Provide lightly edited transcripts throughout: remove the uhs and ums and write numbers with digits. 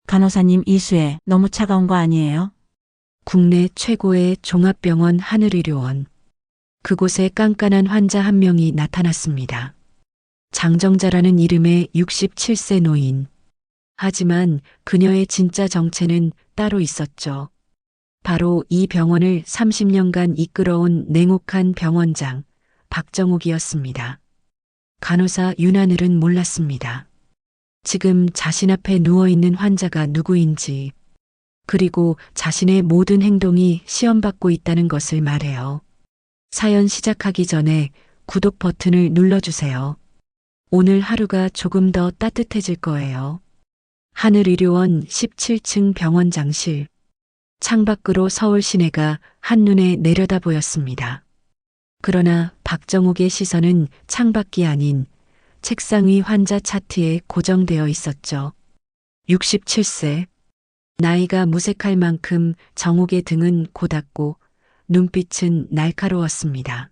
간호사님 이수해 너무 차가운 거 아니에요? 국내 최고의 종합병원 하늘의료원. 그곳에 깐깐한 환자 한 명이 나타났습니다. 장정자라는 이름의 67세 노인. 하지만 그녀의 진짜 정체는 따로 있었죠. 바로 이 병원을 30년간 이끌어온 냉혹한 병원장 박정욱이었습니다. 간호사 윤하늘은 몰랐습니다. 지금 자신 앞에 누워있는 환자가 누구인지, 그리고 자신의 모든 행동이 시험받고 있다는 것을 말해요. 사연 시작하기 전에 구독 버튼을 눌러주세요. 오늘 하루가 조금 더 따뜻해질 거예요. 하늘의료원 17층 병원장실. 창밖으로 서울 시내가 한눈에 내려다 보였습니다. 그러나 박정욱의 시선은 창밖이 아닌 책상 위 환자 차트에 고정되어 있었죠. 67세. 나이가 무색할 만큼 정욱의 등은 고닫고 눈빛은 날카로웠습니다.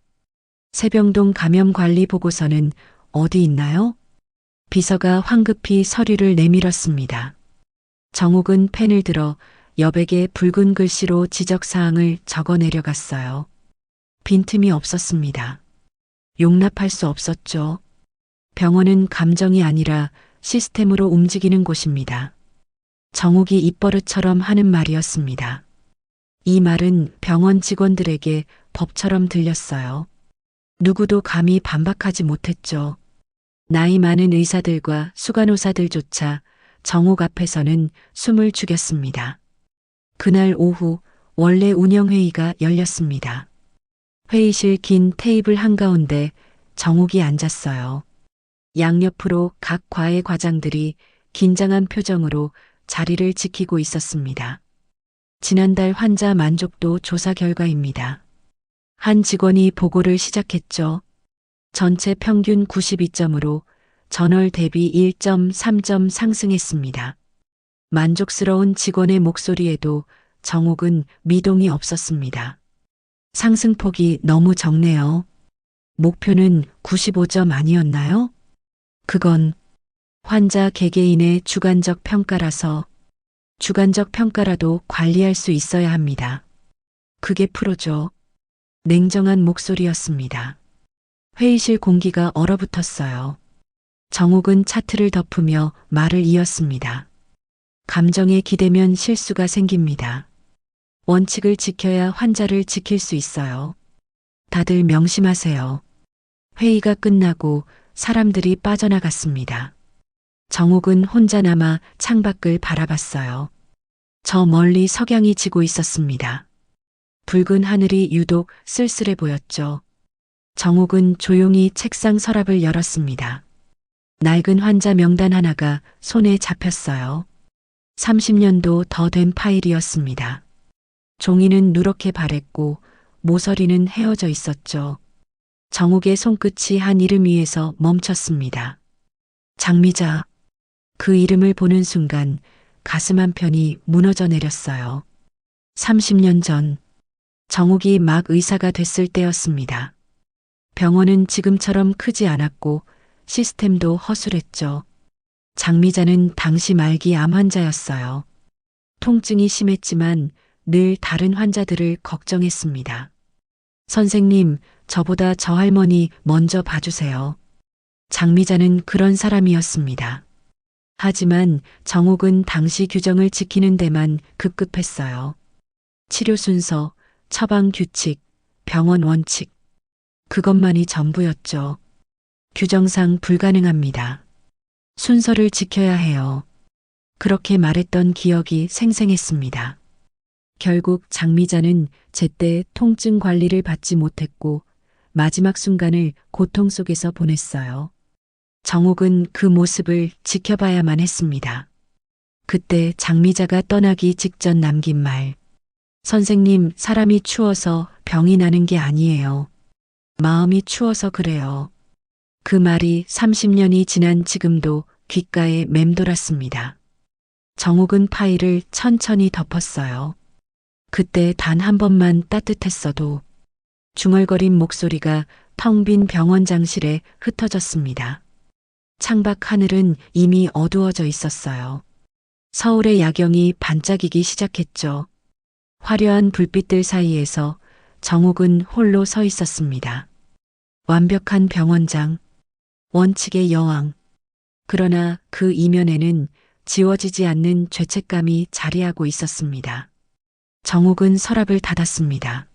세병동 감염관리보고서는 어디 있나요? 비서가 황급히 서류를 내밀었습니다. 정욱은 펜을 들어 여백에 붉은 글씨로 지적사항을 적어 내려갔어요. 빈틈이 없었습니다. 용납할 수 없었죠. 병원은 감정이 아니라 시스템으로 움직이는 곳입니다. 정욱이 입버릇처럼 하는 말이었습니다. 이 말은 병원 직원들에게 법처럼 들렸어요. 누구도 감히 반박하지 못했죠. 나이 많은 의사들과 수간호사들조차 정욱 앞에서는 숨을 죽였습니다. 그날 오후 원래 운영회의가 열렸습니다. 회의실 긴 테이블 한가운데 정욱이 앉았어요. 양옆으로 각 과의 과장들이 긴장한 표정으로 자리를 지키고 있었습니다. 지난달 환자 만족도 조사 결과입니다. 한 직원이 보고를 시작했죠. 전체 평균 92점으로 전월 대비 1.3점 상승했습니다. 만족스러운 직원의 목소리에도 정욱은 미동이 없었습니다. 상승폭이 너무 적네요. 목표는 95점 아니었나요? 그건 환자 개개인의 주관적 평가라서 주관적 평가라도 관리할 수 있어야 합니다. 그게 프로죠. 냉정한 목소리였습니다. 회의실 공기가 얼어붙었어요. 정욱은 차트를 덮으며 말을 이었습니다. 감정에 기대면 실수가 생깁니다. 원칙을 지켜야 환자를 지킬 수 있어요. 다들 명심하세요. 회의가 끝나고 사람들이 빠져나갔습니다. 정욱은 혼자 남아 창밖을 바라봤어요. 저 멀리 석양이 지고 있었습니다. 붉은 하늘이 유독 쓸쓸해 보였죠. 정욱은 조용히 책상 서랍을 열었습니다. 낡은 환자 명단 하나가 손에 잡혔어요. 30년도 더 된 파일이었습니다. 종이는 누렇게 바랬고 모서리는 헤어져 있었죠. 정욱의 손끝이 한 이름 위에서 멈췄습니다. 장미자. 그 이름을 보는 순간 가슴 한편이 무너져 내렸어요. 30년 전 정욱이 막 의사가 됐을 때였습니다. 병원은 지금처럼 크지 않았고 시스템도 허술했죠. 장미자는 당시 말기 암 환자였어요. 통증이 심했지만 늘 다른 환자들을 걱정했습니다. 선생님, 저보다 저 할머니 먼저 봐주세요. 장미자는 그런 사람이었습니다. 하지만 정욱은 당시 규정을 지키는 데만 급급했어요. 치료 순서, 처방 규칙, 병원 원칙. 그것만이 전부였죠. 규정상 불가능합니다. 순서를 지켜야 해요. 그렇게 말했던 기억이 생생했습니다. 결국 장미자는 제때 통증 관리를 받지 못했고 마지막 순간을 고통 속에서 보냈어요. 정욱은 그 모습을 지켜봐야만 했습니다. 그때 장미자가 떠나기 직전 남긴 말. 선생님, 사람이 추워서 병이 나는 게 아니에요. 마음이 추워서 그래요. 그 말이 30년이 지난 지금도 귓가에 맴돌았습니다. 정욱은 파일을 천천히 덮었어요. 그때 단 한 번만 따뜻했어도. 중얼거린 목소리가 텅 빈 병원장실에 흩어졌습니다. 창밖 하늘은 이미 어두워져 있었어요. 서울의 야경이 반짝이기 시작했죠. 화려한 불빛들 사이에서 정욱은 홀로 서 있었습니다. 완벽한 병원장, 원칙의 여왕. 그러나 그 이면에는 지워지지 않는 죄책감이 자리하고 있었습니다. 정욱은 서랍을 닫았습니다.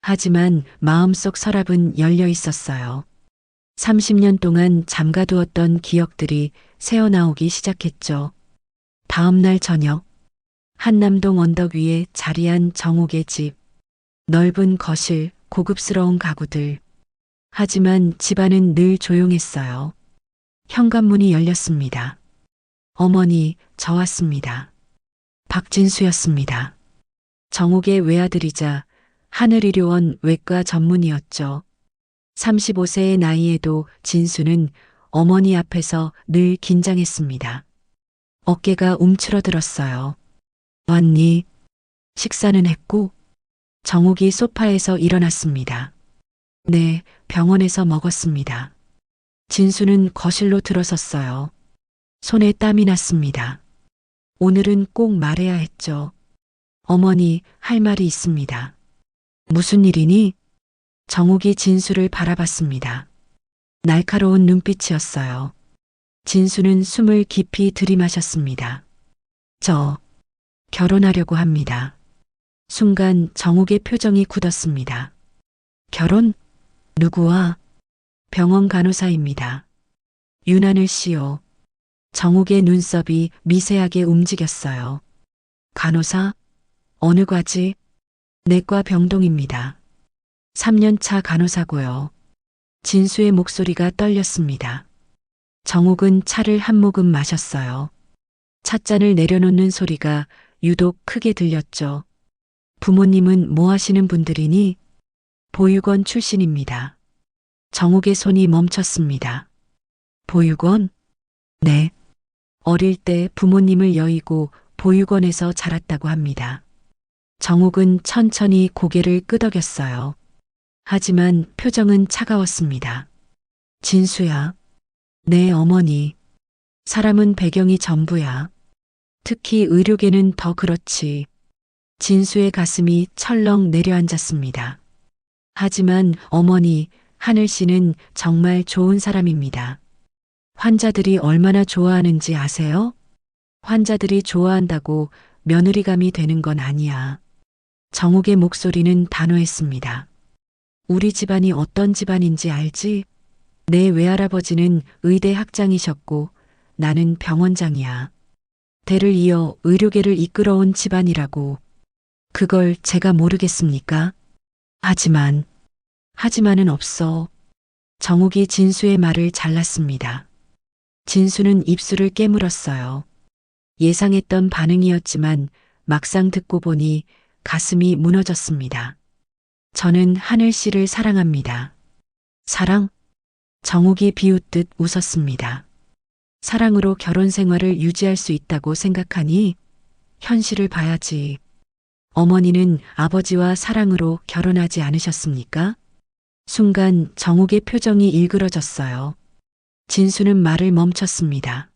하지만 마음속 서랍은 열려 있었어요. 30년 동안 잠가두었던 기억들이 새어나오기 시작했죠. 다음 날 저녁, 한남동 언덕 위에 자리한 정욱의 집. 넓은 거실, 고급스러운 가구들. 하지만 집안은 늘 조용했어요. 현관문이 열렸습니다. 어머니, 저 왔습니다. 박진수였습니다. 정욱의 외아들이자 하늘의료원 외과 전문의였죠. 35세의 나이에도 진수는 어머니 앞에서 늘 긴장했습니다. 어깨가 움츠러들었어요. 왔니? 식사는 했고? 정욱이 소파에서 일어났습니다. 네, 병원에서 먹었습니다. 진수는 거실로 들어섰어요. 손에 땀이 났습니다. 오늘은 꼭 말해야 했죠. 어머니, 할 말이 있습니다. 무슨 일이니? 정욱이 진수를 바라봤습니다. 날카로운 눈빛이었어요. 진수는 숨을 깊이 들이마셨습니다. 저, 결혼하려고 합니다. 순간 정욱의 표정이 굳었습니다. 결혼? 누구와? 병원 간호사입니다. 윤하늘 씨요. 정욱의 눈썹이 미세하게 움직였어요. 간호사? 어느 과지? 내과 병동입니다. 3년차 간호사고요. 진수의 목소리가 떨렸습니다. 정욱은 차를 한 모금 마셨어요. 찻잔을 내려놓는 소리가 유독 크게 들렸죠. 부모님은 뭐 하시는 분들이니? 보육원 출신입니다. 정욱의 손이 멈췄습니다. 보육원? 네. 어릴 때 부모님을 여의고 보육원에서 자랐다고 합니다. 정욱은 천천히 고개를 끄덕였어요. 하지만 표정은 차가웠습니다. 진수야. 네, 어머니. 사람은 배경이 전부야. 특히 의료계는 더 그렇지. 진수의 가슴이 철렁 내려앉았습니다. 하지만 어머니, 하늘 씨는 정말 좋은 사람입니다. 환자들이 얼마나 좋아하는지 아세요? 환자들이 좋아한다고 며느리감이 되는 건 아니야. 정욱의 목소리는 단호했습니다. 우리 집안이 어떤 집안인지 알지? 내 외할아버지는 의대 학장이셨고 나는 병원장이야. 대를 이어 의료계를 이끌어온 집안이라고. 그걸 제가 모르겠습니까? 하지만은 없어. 정욱이 진수의 말을 잘랐습니다. 진수는 입술을 깨물었어요. 예상했던 반응이었지만 막상 듣고 보니 가슴이 무너졌습니다. 저는 하늘 씨를 사랑합니다. 사랑? 정욱이 비웃듯 웃었습니다. 사랑으로 결혼 생활을 유지할 수 있다고 생각하니 현실을 봐야지. 어머니는 아버지와 사랑으로 결혼하지 않으셨습니까? 순간 정욱의 표정이 일그러졌어요. 진수는 말을 멈췄습니다.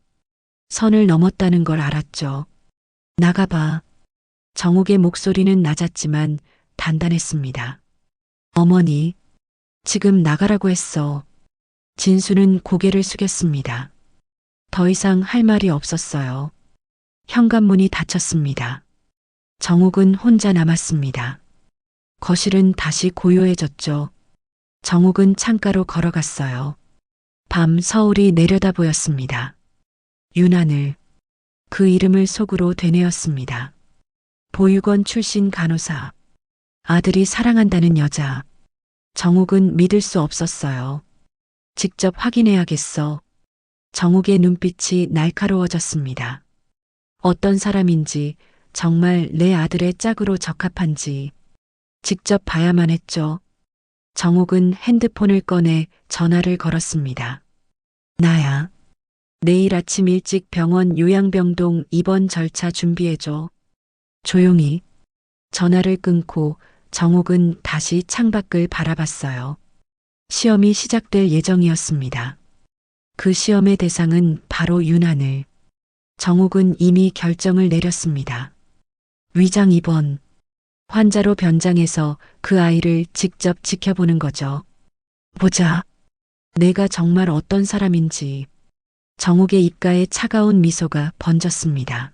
선을 넘었다는 걸 알았죠. 나가봐. 정욱의 목소리는 낮았지만 단단했습니다. 어머니, 지금 나가라고 했어. 진수는 고개를 숙였습니다. 더 이상 할 말이 없었어요. 현관문이 닫혔습니다. 정욱은 혼자 남았습니다. 거실은 다시 고요해졌죠. 정욱은 창가로 걸어갔어요. 밤 서울이 내려다 보였습니다. 윤하늘. 그 이름을 속으로 되뇌었습니다. 보육원 출신 간호사. 아들이 사랑한다는 여자. 정욱은 믿을 수 없었어요. 직접 확인해야겠어. 정욱의 눈빛이 날카로워졌습니다. 어떤 사람인지, 정말 내 아들의 짝으로 적합한지 직접 봐야만 했죠. 정욱은 핸드폰을 꺼내 전화를 걸었습니다. 나야. 내일 아침 일찍 병원 요양병동 입원 절차 준비해줘. 조용히. 전화를 끊고 정욱은 다시 창밖을 바라봤어요. 시험이 시작될 예정이었습니다. 그 시험의 대상은 바로 윤하늘. 정욱은 이미 결정을 내렸습니다. 위장 입원. 환자로 변장해서 그 아이를 직접 지켜보는 거죠. 보자. 내가 정말 어떤 사람인지. 정욱의 입가에 차가운 미소가 번졌습니다.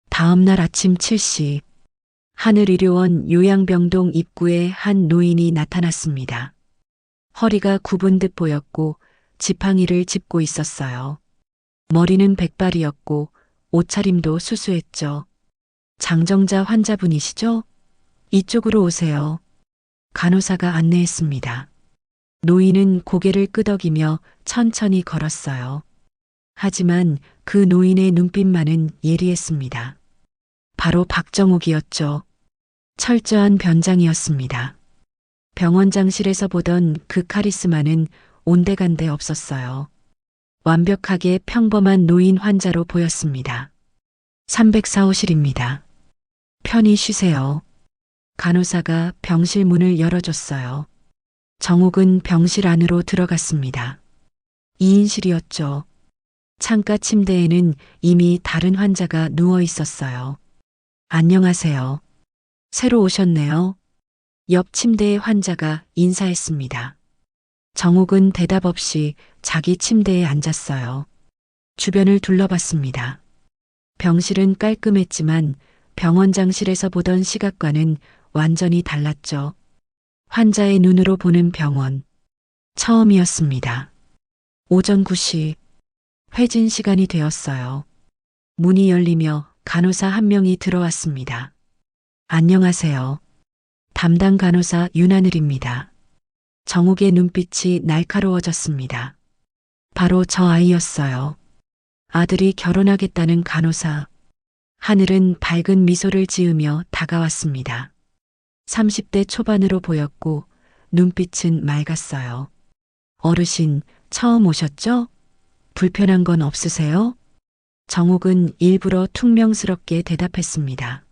다음 날 아침 7시 하늘의료원 요양병동 입구에 한 노인이 나타났습니다. 허리가 굽은 듯 보였고 지팡이를 짚고 있었어요. 머리는 백발이었고 옷차림도 수수했죠. 장정자 환자분이시죠? 이쪽으로 오세요. 간호사가 안내했습니다. 노인은 고개를 끄덕이며 천천히 걸었어요. 하지만 그 노인의 눈빛만은 예리했습니다. 바로 박정욱이었죠. 철저한 변장이었습니다. 병원장실에서 보던 그 카리스마는 온데간데 없었어요. 완벽하게 평범한 노인 환자로 보였습니다. 304호실입니다. 편히 쉬세요. 간호사가 병실 문을 열어줬어요. 정욱은 병실 안으로 들어갔습니다. 2인실이었죠. 창가 침대에는 이미 다른 환자가 누워 있었어요. 안녕하세요. 새로 오셨네요. 옆 침대의 환자가 인사했습니다. 정욱은 대답 없이 자기 침대에 앉았어요. 주변을 둘러봤습니다. 병실은 깔끔했지만 병원장실에서 보던 시각과는 완전히 달랐죠. 환자의 눈으로 보는 병원. 처음이었습니다. 오전 9시 회진 시간이 되었어요. 문이 열리며 간호사 한 명이 들어왔습니다. 안녕하세요. 담당 간호사 윤하늘입니다. 정욱의 눈빛이 날카로워졌습니다. 바로 저 아이였어요. 아들이 결혼하겠다는 간호사. 하늘은 밝은 미소를 지으며 다가왔습니다. 30대 초반으로 보였고 눈빛은 맑았어요. 어르신, 처음 오셨죠? 불편한 건 없으세요? 정욱은 일부러 퉁명스럽게 대답했습니다.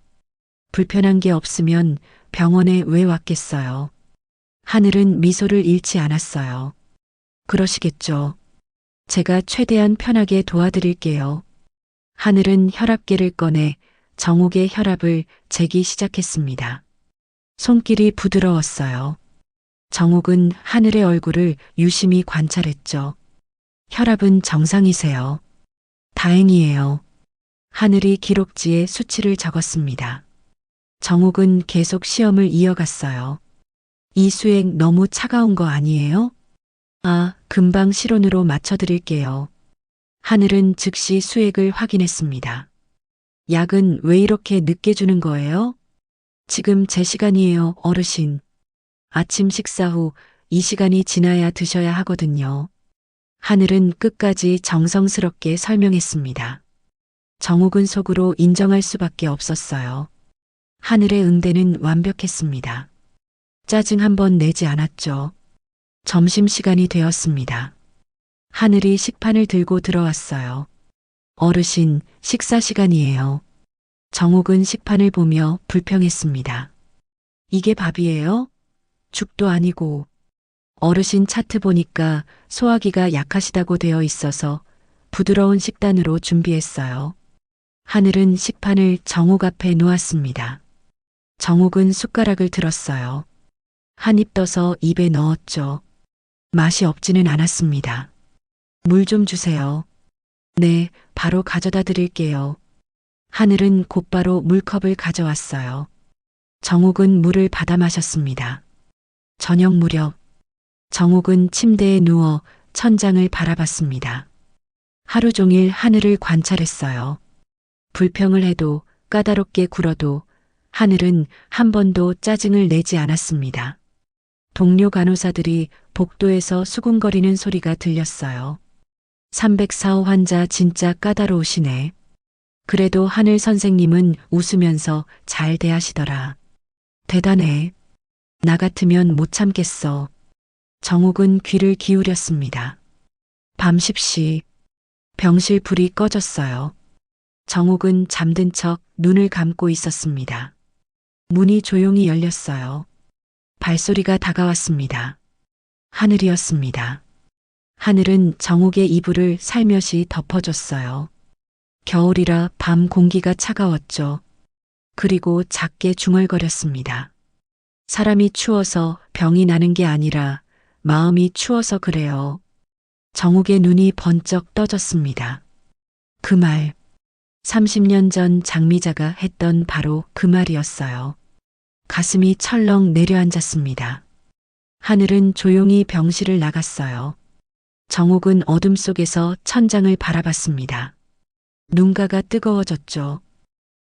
불편한 게 없으면 병원에 왜 왔겠어요? 하늘은 미소를 잃지 않았어요. 그러시겠죠. 제가 최대한 편하게 도와드릴게요. 하늘은 혈압계를 꺼내 정욱의 혈압을 재기 시작했습니다. 손길이 부드러웠어요. 정욱은 하늘의 얼굴을 유심히 관찰했죠. 혈압은 정상이세요. 다행이에요. 하늘이 기록지에 수치를 적었습니다. 정욱은 계속 시험을 이어갔어요. 이 수액 너무 차가운 거 아니에요? 아, 금방 실온으로 맞춰드릴게요. 하늘은 즉시 수액을 확인했습니다. 약은 왜 이렇게 늦게 주는 거예요? 지금 제 시간이에요, 어르신. 아침 식사 후 이 시간이 지나야 드셔야 하거든요. 하늘은 끝까지 정성스럽게 설명했습니다. 정욱은 속으로 인정할 수밖에 없었어요. 하늘의 응대는 완벽했습니다. 짜증 한 번 내지 않았죠. 점심시간이 되었습니다. 하늘이 식판을 들고 들어왔어요. 어르신, 식사 시간이에요. 정욱은 식판을 보며 불평했습니다. 이게 밥이에요? 죽도 아니고. 어르신 차트 보니까 소화기가 약하시다고 되어 있어서 부드러운 식단으로 준비했어요. 하늘은 식판을 정욱 앞에 놓았습니다. 정욱은 숟가락을 들었어요. 한 입 떠서 입에 넣었죠. 맛이 없지는 않았습니다. 물 좀 주세요. 네, 바로 가져다 드릴게요. 하늘은 곧바로 물컵을 가져왔어요. 정욱은 물을 받아 마셨습니다. 저녁 무렵, 정욱은 침대에 누워 천장을 바라봤습니다. 하루 종일 하늘을 관찰했어요. 불평을 해도 까다롭게 굴어도 하늘은 한 번도 짜증을 내지 않았습니다. 동료 간호사들이 복도에서 수군거리는 소리가 들렸어요. 304호 환자 진짜 까다로우시네. 그래도 하늘 선생님은 웃으면서 잘 대하시더라. 대단해. 나 같으면 못 참겠어. 정욱은 귀를 기울였습니다. 밤 10시 병실 불이 꺼졌어요. 정욱은 잠든 척 눈을 감고 있었습니다. 문이 조용히 열렸어요. 발소리가 다가왔습니다. 하늘이었습니다. 하늘은 정욱의 이불을 살며시 덮어줬어요. 겨울이라 밤 공기가 차가웠죠. 그리고 작게 중얼거렸습니다. 사람이 추워서 병이 나는 게 아니라 마음이 추워서 그래요. 정욱의 눈이 번쩍 떠졌습니다. 그 말, 30년 전 장미자가 했던 바로 그 말이었어요. 가슴이 철렁 내려앉았습니다. 하늘은 조용히 병실을 나갔어요. 정욱은 어둠 속에서 천장을 바라봤습니다. 눈가가 뜨거워졌죠.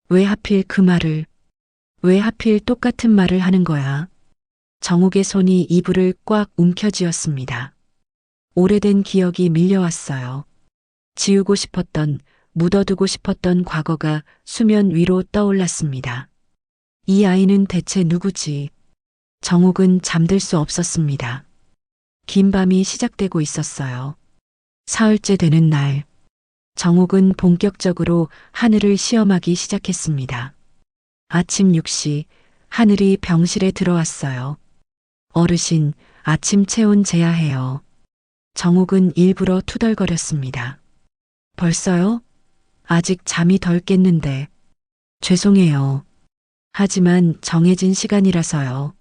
왜 하필 그 말을, 왜 하필 똑같은 말을 하는 거야? 정욱의 손이 이불을 꽉 움켜쥐었습니다. 오래된 기억이 밀려왔어요. 지우고 싶었던, 묻어두고 싶었던 과거가 수면 위로 떠올랐습니다. 이 아이는 대체 누구지? 정욱은 잠들 수 없었습니다. 긴 밤이 시작되고 있었어요. 사흘째 되는 날, 정욱은 본격적으로 하늘을 시험하기 시작했습니다. 아침 6시, 하늘이 병실에 들어왔어요. 어르신, 아침 체온 재야해요. 정욱은 일부러 투덜거렸습니다. 벌써요? 아직 잠이 덜 깼는데. 죄송해요. 하지만 정해진 시간이라서요.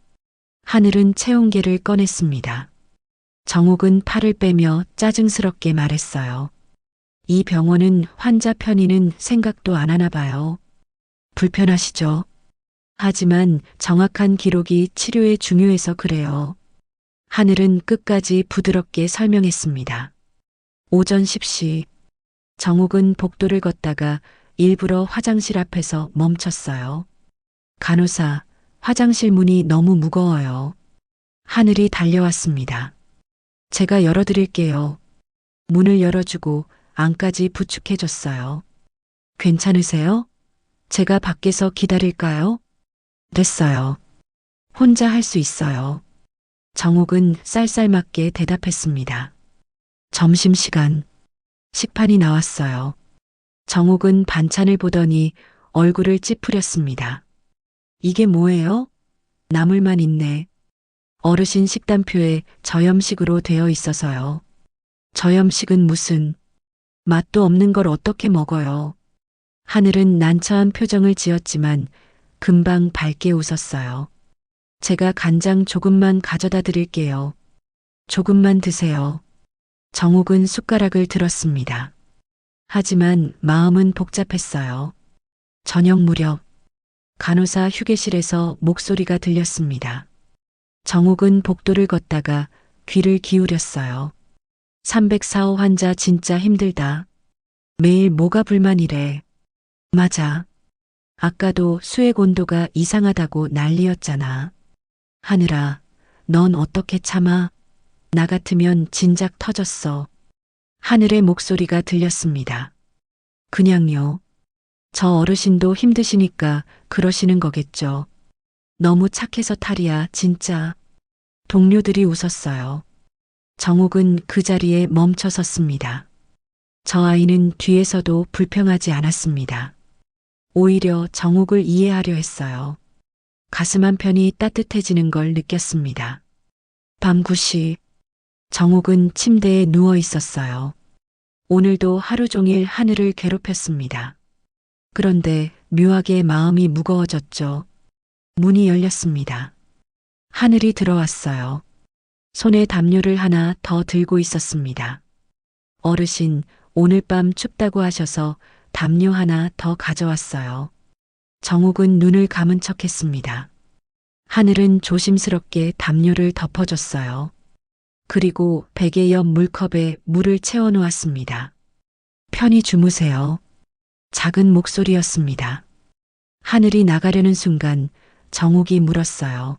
하늘은 체온계를 꺼냈습니다. 정욱은 팔을 빼며 짜증스럽게 말했어요. 이 병원은 환자 편의는 생각도 안 하나 봐요. 불편하시죠? 하지만 정확한 기록이 치료에 중요해서 그래요. 하늘은 끝까지 부드럽게 설명했습니다. 오전 10시, 정욱은 복도를 걷다가 일부러 화장실 앞에서 멈췄어요. 간호사, 화장실 문이 너무 무거워요. 하늘이 달려왔습니다. 제가 열어드릴게요. 문을 열어주고 안까지 부축해줬어요. 괜찮으세요? 제가 밖에서 기다릴까요? 됐어요. 혼자 할 수 있어요. 정욱은 쌀쌀맞게 대답했습니다. 점심시간. 식판이 나왔어요. 정욱은 반찬을 보더니 얼굴을 찌푸렸습니다. 이게 뭐예요? 나물만 있네. 어르신 식단표에 저염식으로 되어 있어서요. 저염식은 무슨, 맛도 없는 걸 어떻게 먹어요? 하늘은 난처한 표정을 지었지만 금방 밝게 웃었어요. 제가 간장 조금만 가져다 드릴게요. 조금만 드세요. 정욱은 숟가락을 들었습니다. 하지만 마음은 복잡했어요. 저녁 무렵 간호사 휴게실에서 목소리가 들렸습니다. 정욱은 복도를 걷다가 귀를 기울였어요. 304호 환자 진짜 힘들다. 매일 뭐가 불만이래. 맞아. 아까도 수액 온도가 이상하다고 난리였잖아. 하늘아, 넌 어떻게 참아? 나 같으면 진작 터졌어. 하늘의 목소리가 들렸습니다. 그냥요. 저 어르신도 힘드시니까 그러시는 거겠죠. 너무 착해서 탈이야, 진짜. 동료들이 웃었어요. 정욱은 그 자리에 멈춰 섰습니다. 저 아이는 뒤에서도 불평하지 않았습니다. 오히려 정욱을 이해하려 했어요. 가슴 한편이 따뜻해지는 걸 느꼈습니다. 밤 9시, 정욱은 침대에 누워 있었어요. 오늘도 하루 종일 하늘을 괴롭혔습니다. 그런데 묘하게 마음이 무거워졌죠. 문이 열렸습니다. 하늘이 들어왔어요. 손에 담요를 하나 더 들고 있었습니다. 어르신, 오늘 밤 춥다고 하셔서 담요 하나 더 가져왔어요. 정욱은 눈을 감은 척했습니다. 하늘은 조심스럽게 담요를 덮어줬어요. 그리고 베개 옆 물컵에 물을 채워 놓았습니다. 편히 주무세요. 작은 목소리였습니다. 하늘이 나가려는 순간 정욱이 물었어요.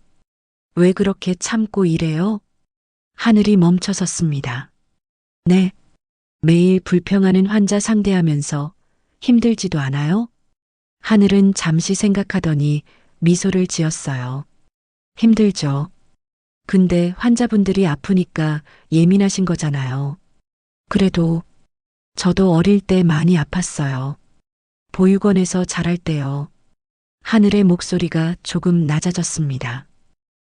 왜 그렇게 참고 일해요? 하늘이 멈춰 섰습니다. 네. 매일 불평하는 환자 상대하면서 힘들지도 않아요? 하늘은 잠시 생각하더니 미소를 지었어요. 힘들죠. 근데 환자분들이 아프니까 예민하신 거잖아요. 그래도 저도 어릴 때 많이 아팠어요. 보육원에서 자랄 때요. 하늘의 목소리가 조금 낮아졌습니다.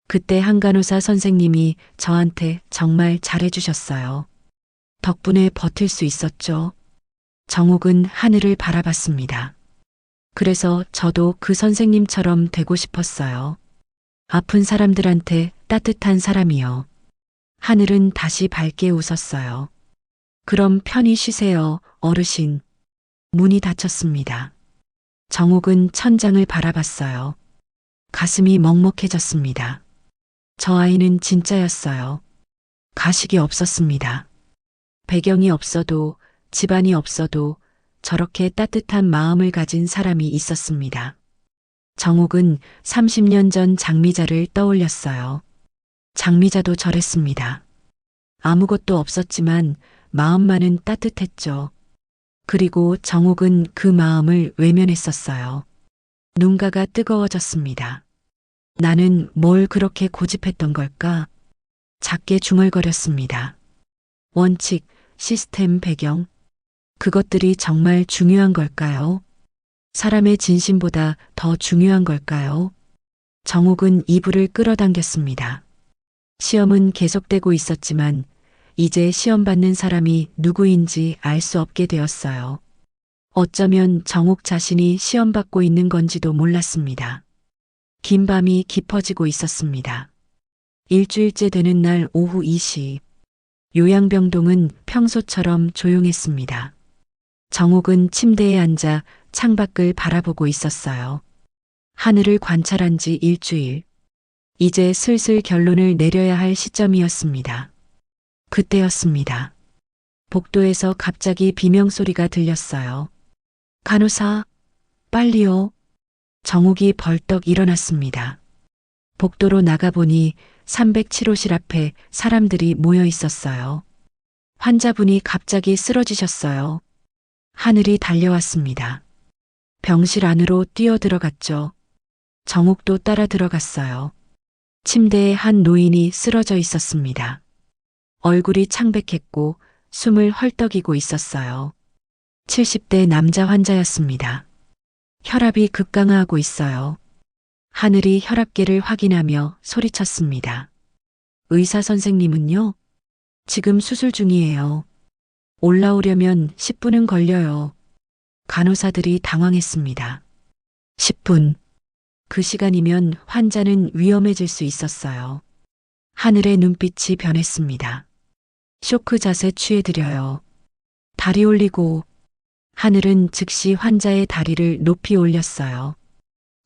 그때 한 간호사 선생님이 저한테 정말 잘해주셨어요. 덕분에 버틸 수 있었죠. 정옥은 하늘을 바라봤습니다. 그래서 저도 그 선생님처럼 되고 싶었어요. 아픈 사람들한테 따뜻한 사람이요. 하늘은 다시 밝게 웃었어요. 그럼 편히 쉬세요, 어르신. 문이 닫혔습니다. 정옥은 천장을 바라봤어요. 가슴이 먹먹해졌습니다. 저 아이는 진짜였어요. 가식이 없었습니다. 배경이 없어도, 집안이 없어도 저렇게 따뜻한 마음을 가진 사람이 있었습니다. 정옥은 30년 전 장미자를 떠올렸어요. 장미자도 저랬습니다. 아무것도 없었지만 마음만은 따뜻했죠. 그리고 정옥은 그 마음을 외면했었어요. 눈가가 뜨거워졌습니다. 나는 뭘 그렇게 고집했던 걸까? 작게 중얼거렸습니다. 원칙, 시스템, 배경. 그것들이 정말 중요한 걸까요? 사람의 진심보다 더 중요한 걸까요? 정옥은 이불을 끌어당겼습니다. 시험은 계속되고 있었지만 이제 시험 받는 사람이 누구인지 알 수 없게 되었어요. 어쩌면 정옥 자신이 시험 받고 있는 건지도 몰랐습니다. 긴 밤이 깊어지고 있었습니다. 일주일째 되는 날 오후 2시. 요양병동은 평소처럼 조용했습니다. 정옥은 침대에 앉아 창밖을 바라보고 있었어요. 하늘을 관찰한 지 일주일. 이제 슬슬 결론을 내려야 할 시점이었습니다. 그때였습니다. 복도에서 갑자기 비명소리가 들렸어요. 간호사, 빨리요. 정옥이 벌떡 일어났습니다. 복도로 나가보니 307호실 앞에 사람들이 모여 있었어요. 환자분이 갑자기 쓰러지셨어요. 하늘이 달려왔습니다. 병실 안으로 뛰어들어갔죠. 정옥도 따라 들어갔어요. 침대에 한 노인이 쓰러져 있었습니다. 얼굴이 창백했고 숨을 헐떡이고 있었어요. 70대 남자 환자였습니다. 혈압이 급강하하고 있어요. 하늘이 혈압계를 확인하며 소리쳤습니다. 의사 선생님은요? 지금 수술 중이에요. 올라오려면 10분은 걸려요. 간호사들이 당황했습니다. 10분. 그 시간이면 환자는 위험해질 수 있었어요. 하늘의 눈빛이 변했습니다. 쇼크 자세 취해드려요. 다리 올리고. 하늘은 즉시 환자의 다리를 높이 올렸어요.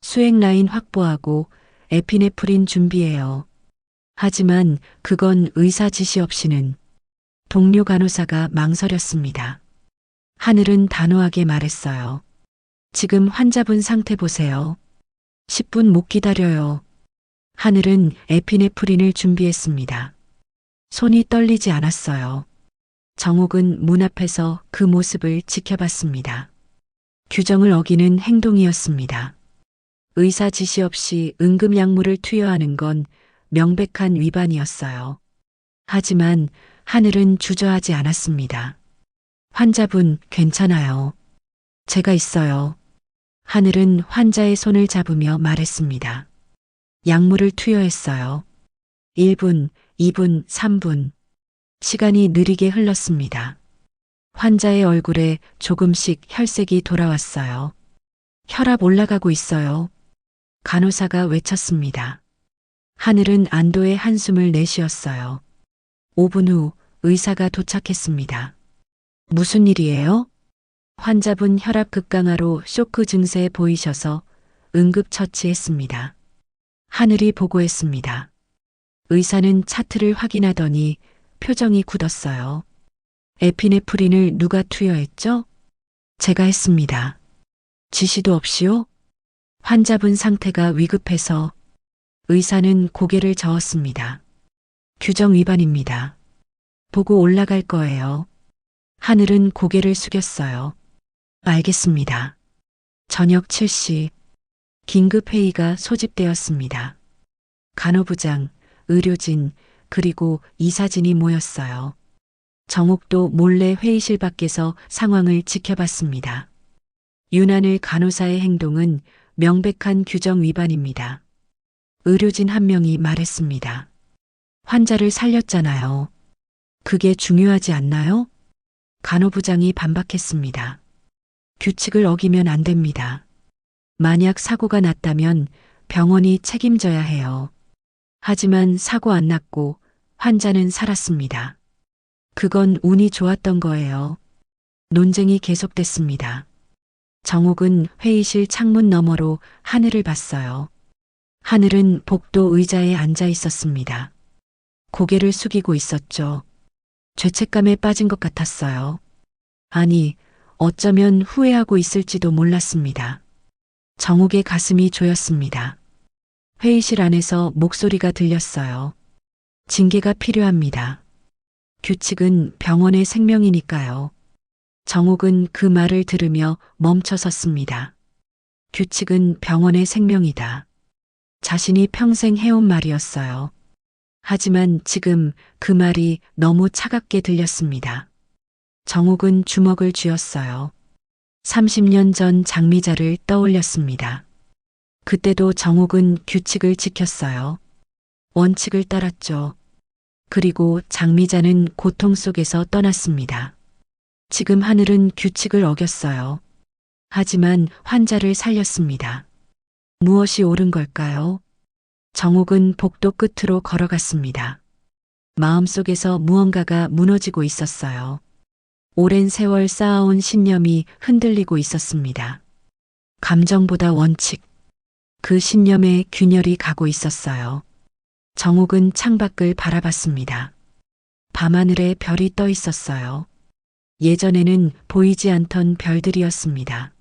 수액 라인 확보하고 에피네프린 준비해요. 하지만 그건 의사 지시 없이는. 동료 간호사가 망설였습니다. 하늘은 단호하게 말했어요. 지금 환자분 상태 보세요. 10분 못 기다려요. 하늘은 에피네프린을 준비했습니다. 손이 떨리지 않았어요. 정옥은 문 앞에서 그 모습을 지켜봤습니다. 규정을 어기는 행동이었습니다. 의사 지시 없이 응급약물을 투여하는 건 명백한 위반이었어요. 하지만 하늘은 주저하지 않았습니다. 환자분 괜찮아요. 제가 있어요. 하늘은 환자의 손을 잡으며 말했습니다. 약물을 투여했어요. 1분, 2분, 3분. 시간이 느리게 흘렀습니다. 환자의 얼굴에 조금씩 혈색이 돌아왔어요. 혈압 올라가고 있어요. 간호사가 외쳤습니다. 하늘은 안도의 한숨을 내쉬었어요. 5분 후 의사가 도착했습니다. 무슨 일이에요? 환자분 혈압 급강하로 쇼크 증세 보이셔서 응급처치했습니다. 하늘이 보고했습니다. 의사는 차트를 확인하더니 표정이 굳었어요. 에피네프린을 누가 투여했죠? 제가 했습니다. 지시도 없이요? 환자분 상태가 위급해서. 의사는 고개를 저었습니다. 규정 위반입니다. 보고 올라갈 거예요. 하늘은 고개를 숙였어요. 알겠습니다. 저녁 7시 긴급회의가 소집되었습니다. 간호부장, 의료진, 그리고 이사진이 모였어요. 정옥도 몰래 회의실 밖에서 상황을 지켜봤습니다. 유난을 간호사의 행동은 명백한 규정 위반입니다. 의료진 한 명이 말했습니다. 환자를 살렸잖아요. 그게 중요하지 않나요? 간호부장이 반박했습니다. 규칙을 어기면 안 됩니다. 만약 사고가 났다면 병원이 책임져야 해요. 하지만 사고 안 났고 환자는 살았습니다. 그건 운이 좋았던 거예요. 논쟁이 계속됐습니다. 정옥은 회의실 창문 너머로 하늘을 봤어요. 하늘은 복도 의자에 앉아 있었습니다. 고개를 숙이고 있었죠. 죄책감에 빠진 것 같았어요. 아니, 어쩌면 후회하고 있을지도 몰랐습니다. 정옥의 가슴이 조였습니다. 회의실 안에서 목소리가 들렸어요. 징계가 필요합니다. 규칙은 병원의 생명이니까요. 정옥은 그 말을 들으며 멈춰 섰습니다. 규칙은 병원의 생명이다. 자신이 평생 해온 말이었어요. 하지만 지금 그 말이 너무 차갑게 들렸습니다. 정옥은 주먹을 쥐었어요. 30년 전 장미자를 떠올렸습니다. 그때도 정옥은 규칙을 지켰어요. 원칙을 따랐죠. 그리고 장미자는 고통 속에서 떠났습니다. 지금 하늘은 규칙을 어겼어요. 하지만 환자를 살렸습니다. 무엇이 옳은 걸까요? 정옥은 복도 끝으로 걸어갔습니다. 마음속에서 무언가가 무너지고 있었어요. 오랜 세월 쌓아온 신념이 흔들리고 있었습니다. 감정보다 원칙. 그 신념에 균열이 가고 있었어요. 정옥은 창밖을 바라봤습니다. 밤하늘에 별이 떠 있었어요. 예전에는 보이지 않던 별들이었습니다.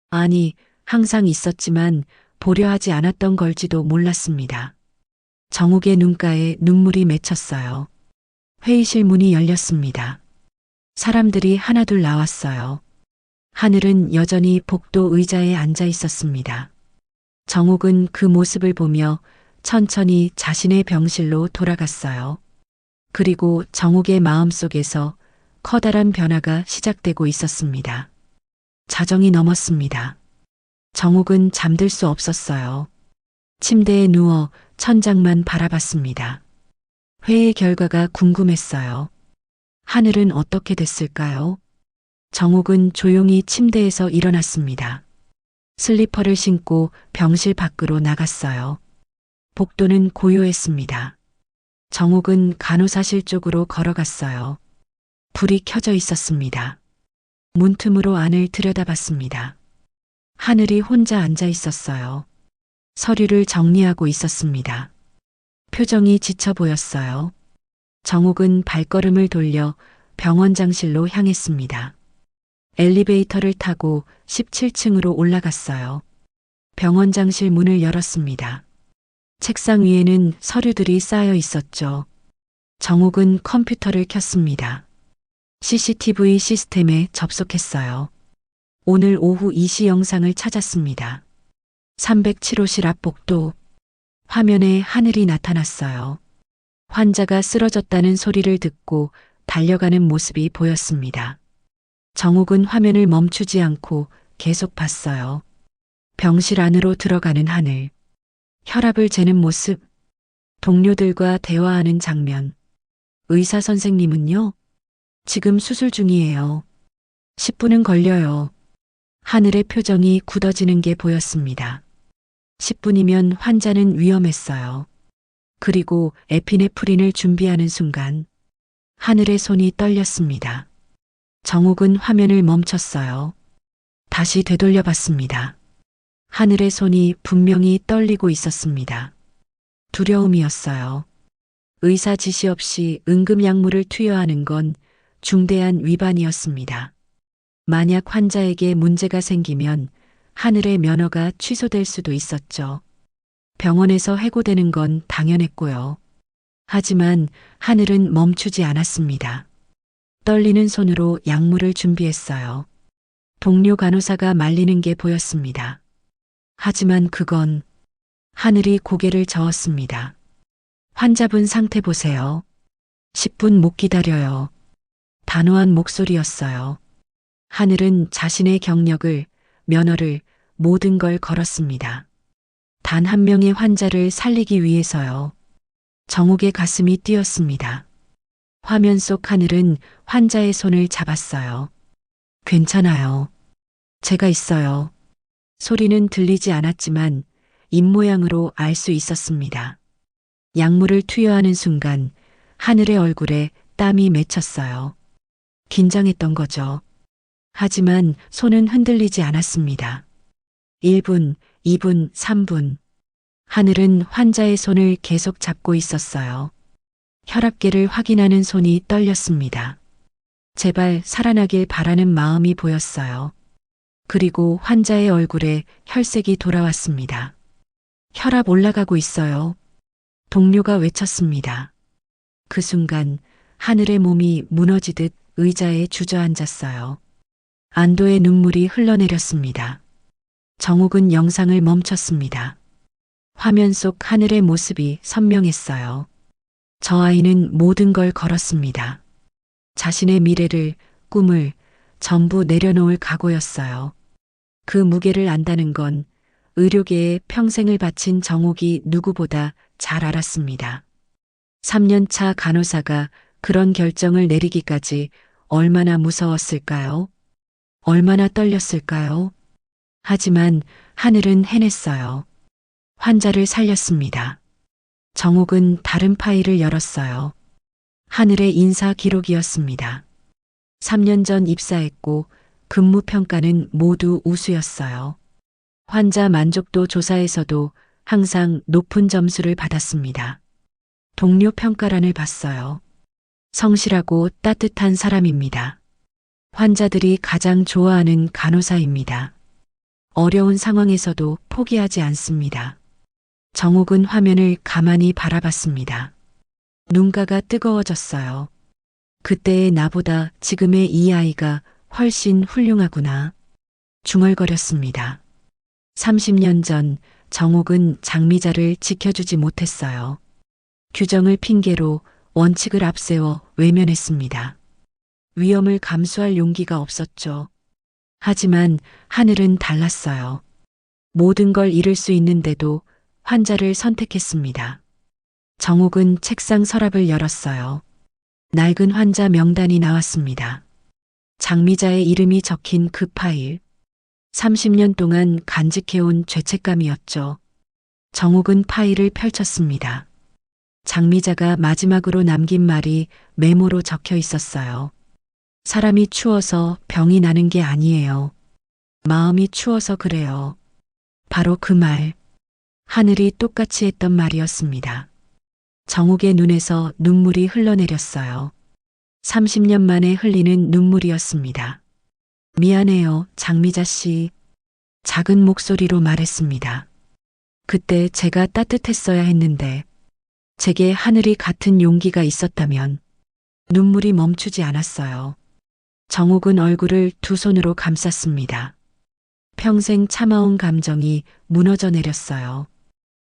아니, 항상 있었지만 보려 하지 않았던 걸지도 몰랐습니다. 정옥의 눈가에 눈물이 맺혔어요. 회의실 문이 열렸습니다. 사람들이 하나둘 나왔어요. 하늘은 여전히 복도 의자에 앉아 있었습니다. 정옥은 그 모습을 보며 천천히 자신의 병실로 돌아갔어요. 그리고 정옥의 마음속에서 커다란 변화가 시작되고 있었습니다. 자정이 넘었습니다. 정옥은 잠들 수 없었어요. 침대에 누워 천장만 바라봤습니다. 회의 결과가 궁금했어요. 하늘은 어떻게 됐을까요? 정옥은 조용히 침대에서 일어났습니다. 슬리퍼를 신고 병실 밖으로 나갔어요. 복도는 고요했습니다. 정옥은 간호사실 쪽으로 걸어갔어요. 불이 켜져 있었습니다. 문틈으로 안을 들여다봤습니다. 하늘이 혼자 앉아 있었어요. 서류를 정리하고 있었습니다. 표정이 지쳐 보였어요. 정옥은 발걸음을 돌려 병원장실로 향했습니다. 엘리베이터를 타고 17층으로 올라갔어요. 병원장실 문을 열었습니다. 책상 위에는 서류들이 쌓여 있었죠. 정옥은 컴퓨터를 켰습니다. CCTV 시스템에 접속했어요. 오늘 오후 2시 영상을 찾았습니다. 307호실 앞 복도. 화면에 하늘이 나타났어요. 환자가 쓰러졌다는 소리를 듣고 달려가는 모습이 보였습니다. 정옥은 화면을 멈추지 않고 계속 봤어요. 병실 안으로 들어가는 하늘. 혈압을 재는 모습. 동료들과 대화하는 장면. 의사 선생님은요? 지금 수술 중이에요. 10분은 걸려요. 하늘의 표정이 굳어지는 게 보였습니다. 10분이면 환자는 위험했어요. 그리고 에피네프린을 준비하는 순간 하늘의 손이 떨렸습니다. 정옥은 화면을 멈췄어요. 다시 되돌려 봤습니다. 하늘의 손이 분명히 떨리고 있었습니다. 두려움이었어요. 의사 지시 없이 응급약물을 투여하는 건 중대한 위반이었습니다. 만약 환자에게 문제가 생기면 하늘의 면허가 취소될 수도 있었죠. 병원에서 해고되는 건 당연했고요. 하지만 하늘은 멈추지 않았습니다. 떨리는 손으로 약물을 준비했어요. 동료 간호사가 말리는 게 보였습니다. 하지만 그건 하늘이 고개를 저었습니다. 환자분 상태 보세요. 10분 못 기다려요. 단호한 목소리였어요. 하늘은 자신의 경력을, 면허를, 모든 걸 걸었습니다. 단 한 명의 환자를 살리기 위해서요. 정옥의 가슴이 뛰었습니다. 화면 속 하늘은 환자의 손을 잡았어요. 괜찮아요. 제가 있어요. 소리는 들리지 않았지만 입모양으로 알 수 있었습니다. 약물을 투여하는 순간 하늘의 얼굴에 땀이 맺혔어요. 긴장했던 거죠. 하지만 손은 흔들리지 않았습니다. 1분, 2분, 3분. 하늘은 환자의 손을 계속 잡고 있었어요. 혈압계를 확인하는 손이 떨렸습니다. 제발 살아나길 바라는 마음이 보였어요. 그리고 환자의 얼굴에 혈색이 돌아왔습니다. 혈압 올라가고 있어요. 동료가 외쳤습니다. 그 순간 하늘의 몸이 무너지듯 의자에 주저앉았어요. 안도의 눈물이 흘러내렸습니다. 정욱은 영상을 멈췄습니다. 화면 속 하늘의 모습이 선명했어요. 저 아이는 모든 걸 걸었습니다. 자신의 미래를, 꿈을 전부 내려놓을 각오였어요. 그 무게를 안다는 건 의료계에 평생을 바친 정욱이 누구보다 잘 알았습니다. 3년차 간호사가 그런 결정을 내리기까지 얼마나 무서웠을까요? 얼마나 떨렸을까요? 하지만 하늘은 해냈어요. 환자를 살렸습니다. 정욱은 다른 파일을 열었어요. 하늘의 인사 기록이었습니다. 3년 전 입사했고 근무 평가는 모두 우수였어요. 환자 만족도 조사에서도 항상 높은 점수를 받았습니다. 동료 평가란을 봤어요. 성실하고 따뜻한 사람입니다. 환자들이 가장 좋아하는 간호사입니다. 어려운 상황에서도 포기하지 않습니다. 정욱은 화면을 가만히 바라봤습니다. 눈가가 뜨거워졌어요. 그때의 나보다 지금의 이 아이가 훨씬 훌륭하구나. 중얼거렸습니다. 30년 전 정욱은 장미자를 지켜주지 못했어요. 규정을 핑계로 원칙을 앞세워 외면했습니다. 위험을 감수할 용기가 없었죠. 하지만 하늘은 달랐어요. 모든 걸 잃을 수 있는데도 환자를 선택했습니다. 정욱은 책상 서랍을 열었어요. 낡은 환자 명단이 나왔습니다. 장미자의 이름이 적힌 그 파일. 30년 동안 간직해온 죄책감이었죠. 정욱은 파일을 펼쳤습니다. 장미자가 마지막으로 남긴 말이 메모로 적혀 있었어요. 사람이 추워서 병이 나는 게 아니에요. 마음이 추워서 그래요. 바로 그 말. 하늘이 똑같이 했던 말이었습니다. 정욱의 눈에서 눈물이 흘러내렸어요. 30년 만에 흘리는 눈물이었습니다. 미안해요, 장미자 씨. 작은 목소리로 말했습니다. 그때 제가 따뜻했어야 했는데, 제게 하늘이 같은 용기가 있었다면, 눈물이 멈추지 않았어요. 정욱은 얼굴을 두 손으로 감쌌습니다. 평생 참아온 감정이 무너져 내렸어요.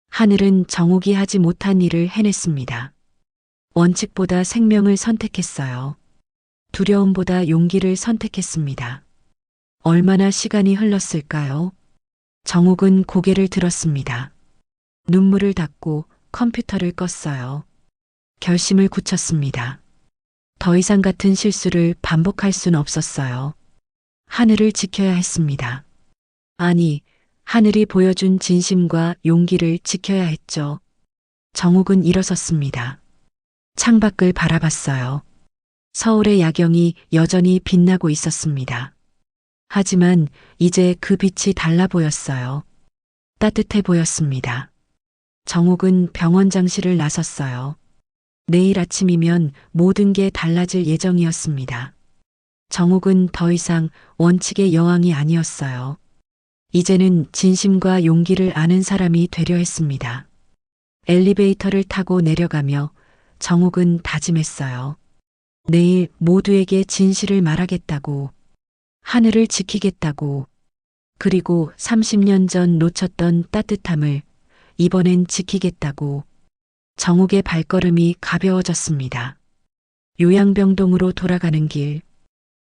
하늘은 정욱이 하지 못한 일을 해냈습니다. 원칙보다 생명을 선택했어요. 두려움보다 용기를 선택했습니다. 얼마나 시간이 흘렀을까요? 정욱은 고개를 들었습니다. 눈물을 닦고 컴퓨터를 껐어요. 결심을 굳혔습니다. 더 이상 같은 실수를 반복할 순 없었어요. 하늘을 지켜야 했습니다. 아니, 하늘이 보여준 진심과 용기를 지켜야 했죠. 정욱은 일어섰습니다. 창밖을 바라봤어요. 서울의 야경이 여전히 빛나고 있었습니다. 하지만 이제 그 빛이 달라 보였어요. 따뜻해 보였습니다. 정욱은 병원장실을 나섰어요. 내일 아침이면 모든 게 달라질 예정이었습니다. 정욱은 더 이상 원칙의 여왕이 아니었어요. 이제는 진심과 용기를 아는 사람이 되려 했습니다. 엘리베이터를 타고 내려가며 정욱은 다짐했어요. 내일 모두에게 진실을 말하겠다고, 하늘을 지키겠다고, 그리고 30년 전 놓쳤던 따뜻함을 이번엔 지키겠다고. 정욱의 발걸음이 가벼워졌습니다. 요양병동으로 돌아가는 길.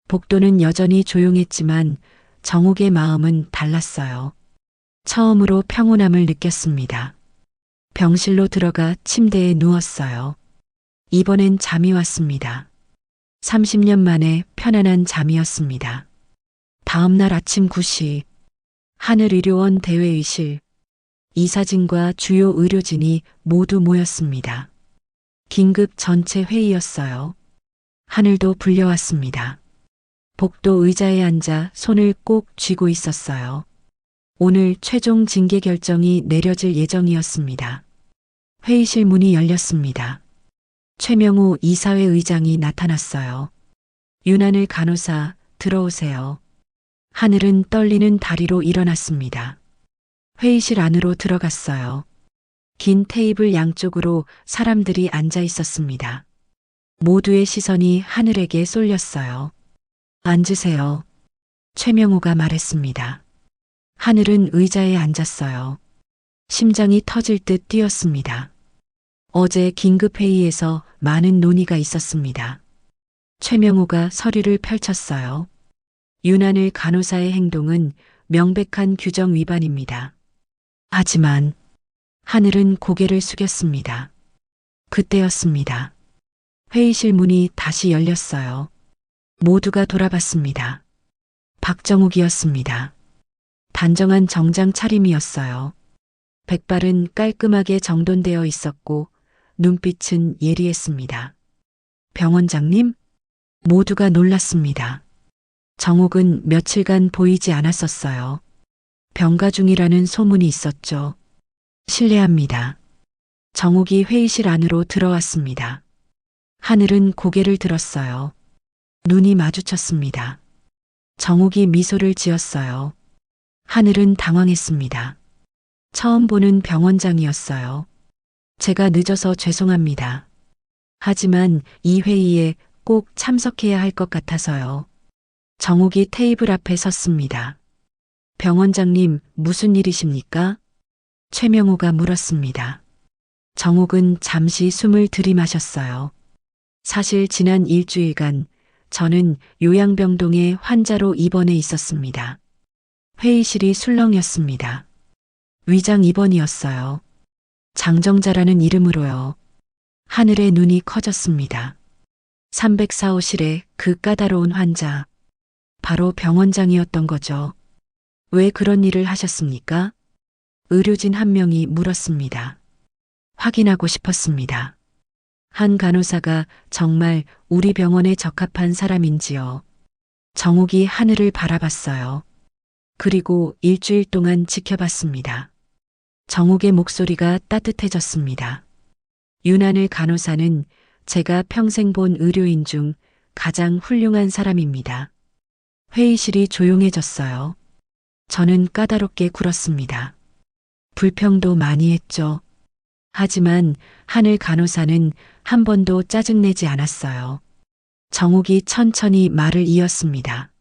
복도는 여전히 조용했지만 정욱의 마음은 달랐어요. 처음으로 평온함을 느꼈습니다. 병실로 들어가 침대에 누웠어요. 이번엔 잠이 왔습니다. 30년 만에 편안한 잠이었습니다. 다음 날 아침 9시 하늘의료원 대회의실 이사진과 주요 의료진이 모두 모였습니다. 긴급 전체 회의였어요. 하늘도 불려왔습니다. 복도 의자에 앉아 손을 꼭 쥐고 있었어요. 오늘 최종 징계 결정이 내려질 예정이었습니다. 회의실 문이 열렸습니다. 최명우 이사회 의장이 나타났어요. 윤하늘 간호사, 들어오세요. 하늘은 떨리는 다리로 일어났습니다. 회의실 안으로 들어갔어요. 긴 테이블 양쪽으로 사람들이 앉아 있었습니다. 모두의 시선이 하늘에게 쏠렸어요. 앉으세요. 최명우가 말했습니다. 하늘은 의자에 앉았어요. 심장이 터질 듯 뛰었습니다. 어제 긴급회의에서 많은 논의가 있었습니다. 최명우가 서류를 펼쳤어요. 윤하늘 간호사의 행동은 명백한 규정 위반입니다. 하지만 하늘은 고개를 숙였습니다. 그때였습니다. 회의실 문이 다시 열렸어요. 모두가 돌아봤습니다. 박정욱이었습니다. 단정한 정장 차림이었어요. 백발은 깔끔하게 정돈되어 있었고 눈빛은 예리했습니다. 병원장님? 모두가 놀랐습니다. 정욱은 며칠간 보이지 않았었어요. 병가 중이라는 소문이 있었죠. 실례합니다. 정욱이 회의실 안으로 들어왔습니다. 하늘은 고개를 들었어요. 눈이 마주쳤습니다. 정욱이 미소를 지었어요. 하늘은 당황했습니다. 처음 보는 병원장이었어요. 제가 늦어서 죄송합니다. 하지만 이 회의에 꼭 참석해야 할 것 같아서요. 정욱이 테이블 앞에 섰습니다. 병원장님, 무슨 일이십니까? 최명우가 물었습니다. 정욱은 잠시 숨을 들이마셨어요. 사실 지난 일주일간 저는 요양병동에 환자로 입원해 있었습니다. 회의실이 술렁였습니다. 위장 입원이었어요. 장정자라는 이름으로요. 하늘의 눈이 커졌습니다. 304호실에 그 까다로운 환자. 바로 병원장이었던 거죠. 왜 그런 일을 하셨습니까? 의료진 한 명이 물었습니다. 확인하고 싶었습니다. 한 간호사가 정말 우리 병원에 적합한 사람인지요. 정욱이 하늘을 바라봤어요. 그리고 일주일 동안 지켜봤습니다. 정욱의 목소리가 따뜻해졌습니다. 윤하늘 간호사는 제가 평생 본 의료인 중 가장 훌륭한 사람입니다. 회의실이 조용해졌어요. 저는 까다롭게 굴었습니다. 불평도 많이 했죠. 하지만 하늘 간호사는 한 번도 짜증내지 않았어요. 정욱이 천천히 말을 이었습니다.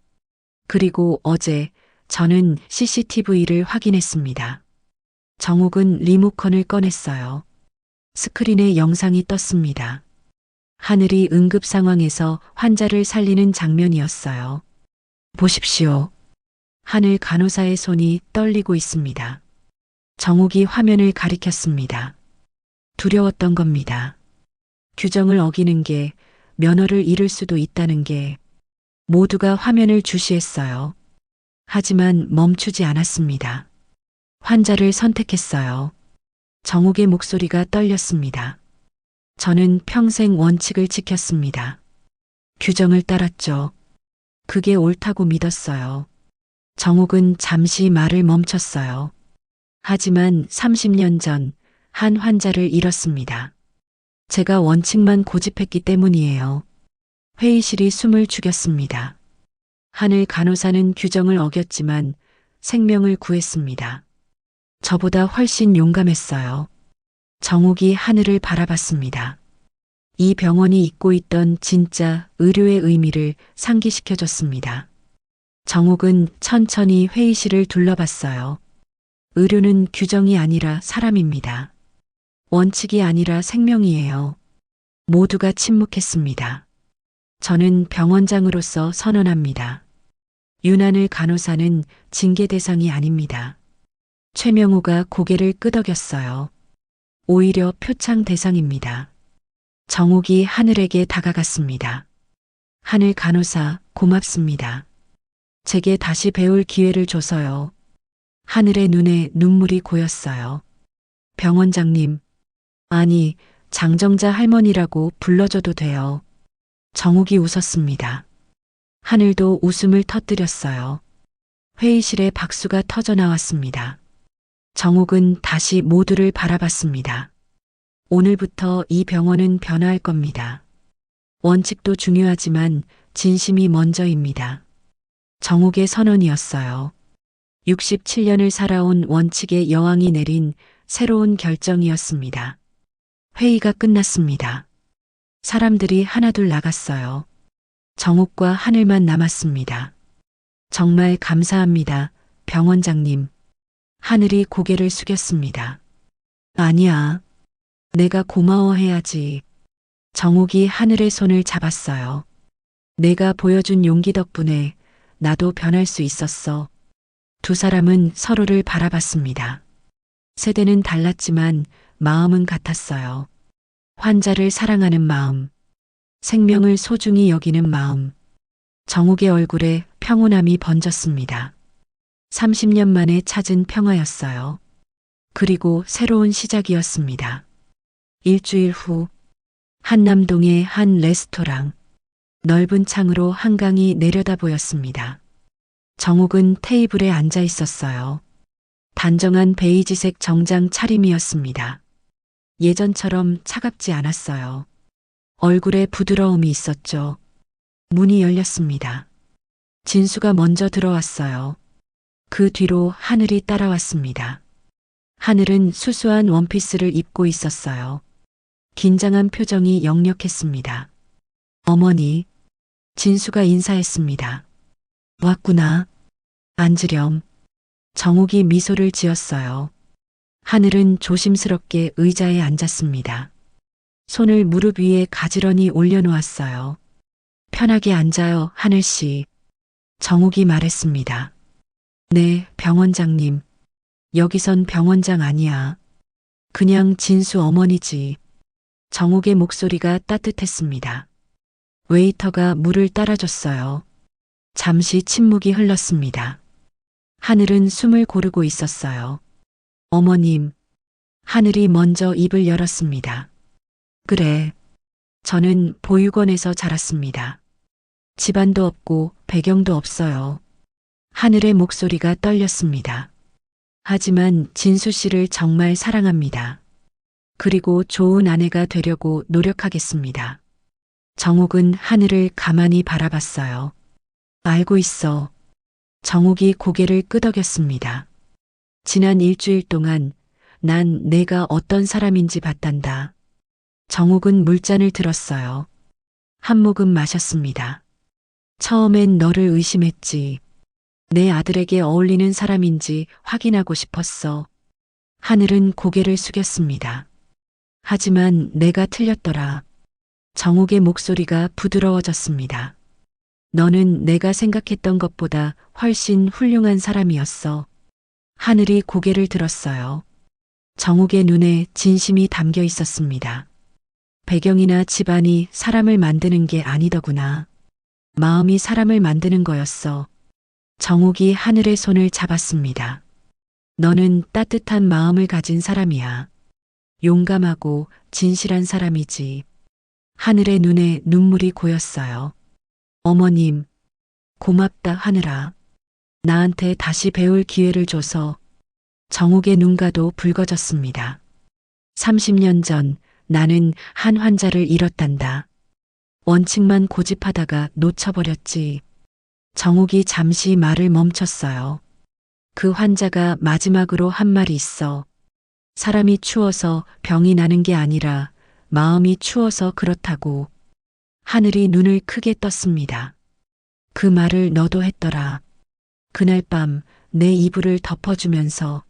그리고 어제 저는 CCTV를 확인했습니다. 정욱은 리모컨을 꺼냈어요. 스크린에 영상이 떴습니다. 하늘이 응급 상황에서 환자를 살리는 장면이었어요. 보십시오. 하늘 간호사의 손이 떨리고 있습니다. 정욱이 화면을 가리켰습니다. 두려웠던 겁니다. 규정을 어기는 게 면허를 잃을 수도 있다는 게 모두가 화면을 주시했어요. 하지만 멈추지 않았습니다. 환자를 선택했어요. 정욱의 목소리가 떨렸습니다. 저는 평생 원칙을 지켰습니다. 규정을 따랐죠. 그게 옳다고 믿었어요. 정욱은 잠시 말을 멈췄어요. 하지만 30년 전 한 환자를 잃었습니다. 제가 원칙만 고집했기 때문이에요. 회의실이 숨을 죽였습니다. 하늘 간호사는 규정을 어겼지만 생명을 구했습니다. 저보다 훨씬 용감했어요. 정욱이 하늘을 바라봤습니다. 이 병원이 잊고 있던 진짜 의료의 의미를 상기시켜줬습니다. 정욱은 천천히 회의실을 둘러봤어요. 의료는 규정이 아니라 사람입니다. 원칙이 아니라 생명이에요. 모두가 침묵했습니다. 저는 병원장으로서 선언합니다. 윤하늘 간호사는 징계 대상이 아닙니다. 최명우가 고개를 끄덕였어요. 오히려 표창 대상입니다. 정욱이 하늘에게 다가갔습니다. 하늘 간호사, 고맙습니다. 제게 다시 배울 기회를 줘서요. 하늘의 눈에 눈물이 고였어요. 병원장님, 아니, 장정자 할머니라고 불러줘도 돼요. 정욱이 웃었습니다. 하늘도 웃음을 터뜨렸어요. 회의실에 박수가 터져 나왔습니다. 정욱은 다시 모두를 바라봤습니다. 오늘부터 이 병원은 변화할 겁니다. 원칙도 중요하지만 진심이 먼저입니다. 정욱의 선언이었어요. 67년을 살아온 원칙의 여왕이 내린 새로운 결정이었습니다. 회의가 끝났습니다. 사람들이 하나둘 나갔어요. 정욱과 하늘만 남았습니다. 정말 감사합니다, 병원장님. 하늘이 고개를 숙였습니다. 아니야. 내가 고마워해야지. 정욱이 하늘의 손을 잡았어요. 내가 보여준 용기 덕분에 나도 변할 수 있었어. 두 사람은 서로를 바라봤습니다. 세대는 달랐지만 마음은 같았어요. 환자를 사랑하는 마음, 생명을 소중히 여기는 마음. 정욱의 얼굴에 평온함이 번졌습니다. 30년 만에 찾은 평화였어요. 그리고 새로운 시작이었습니다. 일주일 후, 한남동의 한 레스토랑. 넓은 창으로 한강이 내려다 보였습니다. 정욱은 테이블에 앉아 있었어요. 단정한 베이지색 정장 차림이었습니다. 예전처럼 차갑지 않았어요. 얼굴에 부드러움이 있었죠. 문이 열렸습니다. 진수가 먼저 들어왔어요. 그 뒤로 하늘이 따라왔습니다. 하늘은 수수한 원피스를 입고 있었어요. 긴장한 표정이 역력했습니다. 어머니, 진수가 인사했습니다. 왔구나. 앉으렴. 정욱이 미소를 지었어요. 하늘은 조심스럽게 의자에 앉았습니다. 손을 무릎 위에 가지런히 올려놓았어요. 편하게 앉아요, 하늘씨. 정욱이 말했습니다. 네, 병원장님. 여기선 병원장 아니야. 그냥 진수 어머니지. 정욱의 목소리가 따뜻했습니다. 웨이터가 물을 따라줬어요. 잠시 침묵이 흘렀습니다. 하늘은 숨을 고르고 있었어요. 어머님, 하늘이 먼저 입을 열었습니다. 그래, 저는 보육원에서 자랐습니다. 집안도 없고 배경도 없어요. 하늘의 목소리가 떨렸습니다. 하지만 진수 씨를 정말 사랑합니다. 그리고 좋은 아내가 되려고 노력하겠습니다. 정욱은 하늘을 가만히 바라봤어요. 알고 있어. 정욱이 고개를 끄덕였습니다. 지난 일주일 동안 난 내가 어떤 사람인지 봤단다. 정욱은 물잔을 들었어요. 한 모금 마셨습니다. 처음엔 너를 의심했지. 내 아들에게 어울리는 사람인지 확인하고 싶었어. 하늘은 고개를 숙였습니다. 하지만 내가 틀렸더라. 정욱의 목소리가 부드러워졌습니다. 너는 내가 생각했던 것보다 훨씬 훌륭한 사람이었어. 하늘이 고개를 들었어요. 정욱의 눈에 진심이 담겨 있었습니다. 배경이나 집안이 사람을 만드는 게 아니더구나. 마음이 사람을 만드는 거였어. 정욱이 하늘의 손을 잡았습니다. 너는 따뜻한 마음을 가진 사람이야. 용감하고 진실한 사람이지. 하늘의 눈에 눈물이 고였어요. 어머님, 고맙다 하늘아. 나한테 다시 배울 기회를 줘서. 정욱의 눈가도 붉어졌습니다. 30년 전 나는 한 환자를 잃었단다. 원칙만 고집하다가 놓쳐버렸지. 정욱이 잠시 말을 멈췄어요. 그 환자가 마지막으로 한 말이 있어. 사람이 추워서 병이 나는 게 아니라 마음이 추워서 그렇다고. 하늘이 눈을 크게 떴습니다. 그 말을 너도 했더라. 그날 밤 내 이불을 덮어주면서.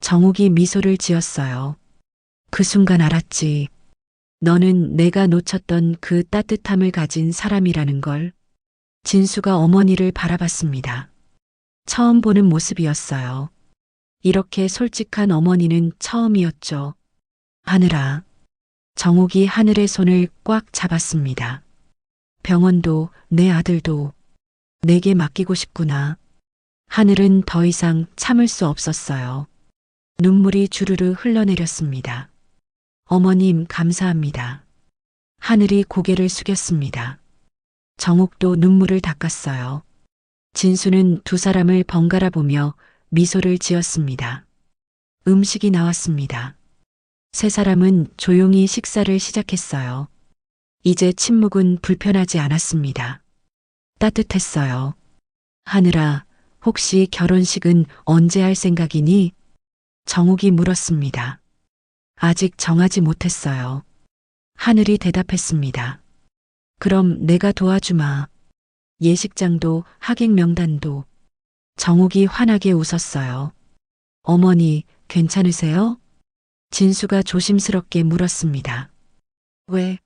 정욱이 미소를 지었어요. 그 순간 알았지. 너는 내가 놓쳤던 그 따뜻함을 가진 사람이라는 걸. 진수가 어머니를 바라봤습니다. 처음 보는 모습이었어요. 이렇게 솔직한 어머니는 처음이었죠. 하늘아, 정욱이 하늘의 손을 꽉 잡았습니다. 병원도 내 아들도 내게 맡기고 싶구나. 하늘은 더 이상 참을 수 없었어요. 눈물이 주르르 흘러내렸습니다. 어머님 감사합니다. 하늘이 고개를 숙였습니다. 정욱도 눈물을 닦았어요. 진수는 두 사람을 번갈아 보며 미소를 지었습니다. 음식이 나왔습니다. 세 사람은 조용히 식사를 시작했어요. 이제 침묵은 불편하지 않았습니다. 따뜻했어요. 하늘아, 혹시 결혼식은 언제 할 생각이니? 정욱이 물었습니다. 아직 정하지 못했어요. 하늘이 대답했습니다. 그럼 내가 도와주마. 예식장도 하객 명단도. 정욱이 환하게 웃었어요. 어머니, 괜찮으세요? 진수가 조심스럽게 물었습니다. 왜?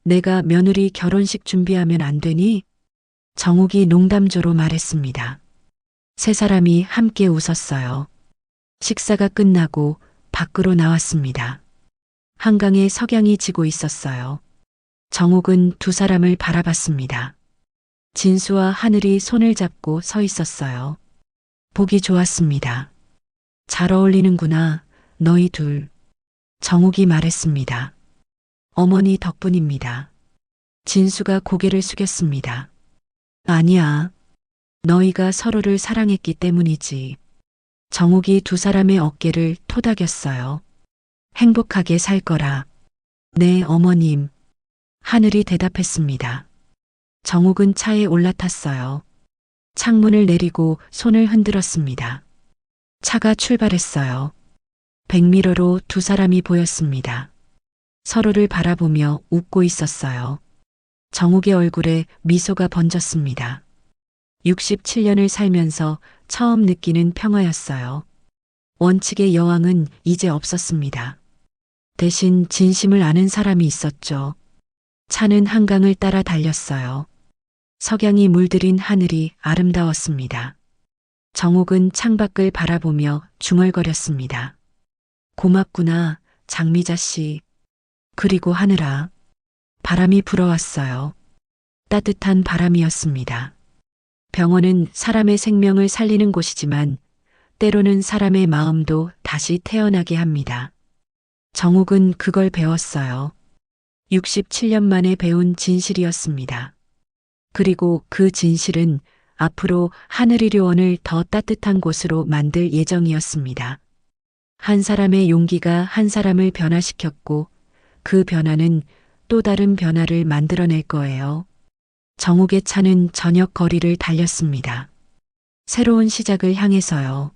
내가 며느리 결혼식 준비하면 안 되니? 정욱이 농담조로 말했습니다. 세 사람이 함께 웃었어요. 식사가 끝나고 밖으로 나왔습니다. 한강에 석양이 지고 있었어요. 정욱은 두 사람을 바라봤습니다. 진수와 하늘이 손을 잡고 서 있었어요. 보기 좋았습니다. 잘 어울리는구나, 너희 둘. 정욱이 말했습니다. 어머니 덕분입니다. 진수가 고개를 숙였습니다. 아니야. 너희가 서로를 사랑했기 때문이지. 정욱이 두 사람의 어깨를 토닥였어요. 행복하게 살 거라. 네, 어머님. 하늘이 대답했습니다. 정욱은 차에 올라탔어요. 창문을 내리고 손을 흔들었습니다. 차가 출발했어요. 백미러로 두 사람이 보였습니다. 서로를 바라보며 웃고 있었어요. 정욱의 얼굴에 미소가 번졌습니다. 67년을 살면서 처음 느끼는 평화였어요. 원칙의 여왕은 이제 없었습니다. 대신 진심을 아는 사람이 있었죠. 차는 한강을 따라 달렸어요. 석양이 물들인 하늘이 아름다웠습니다. 정욱은 창밖을 바라보며 중얼거렸습니다. 고맙구나, 장미자 씨. 그리고 하늘아. 바람이 불어왔어요. 따뜻한 바람이었습니다. 병원은 사람의 생명을 살리는 곳이지만 때로는 사람의 마음도 다시 태어나게 합니다. 정욱은 그걸 배웠어요. 67년 만에 배운 진실이었습니다. 그리고 그 진실은 앞으로 하늘의료원을 더 따뜻한 곳으로 만들 예정이었습니다. 한 사람의 용기가 한 사람을 변화시켰고 그 변화는 또 다른 변화를 만들어낼 거예요. 정욱의 차는 저녁 거리를 달렸습니다. 새로운 시작을 향해서요.